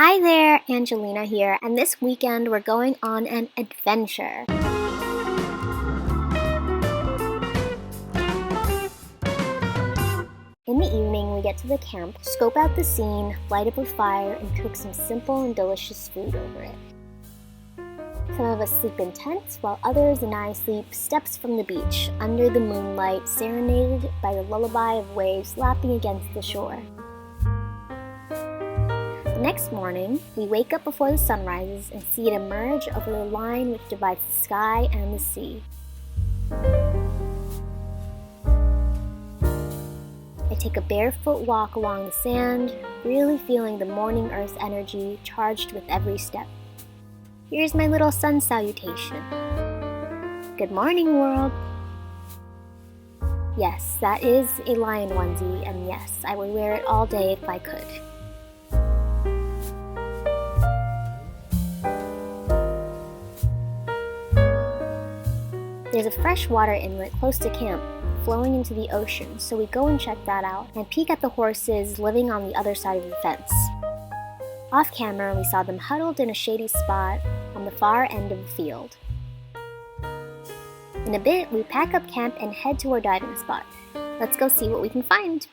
Hi there, Angelina here, and this weekend we're going on an adventure. In the evening, we get to the camp, scope out the scene, light up a fire, and cook some simple and delicious food over it. Some of us sleep in tents, while others and I sleep steps from the beach, under the moonlight, serenaded by the lullaby of waves lapping against the shore. The next morning, we wake up before the sun rises and see it emerge over the line which divides the sky and the sea. I take a barefoot walk along the sand, really feeling the morning earth's energy charged with every step. Here's my little sun salutation. Good morning, world. Yes, that is a lion onesie, and yes, I would wear it all day if I could. There's a freshwater inlet close to camp, flowing into the ocean, so we go and check that out and peek at the horses living on the other side of the fence. Off camera, we saw them huddled in a shady spot on the far end of the field. In a bit, we pack up camp and head to our diving spot. Let's go see what we can find.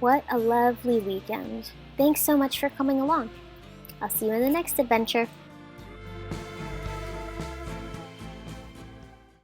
What a lovely weekend. Thanks so much for coming along. I'll see you in the next adventure.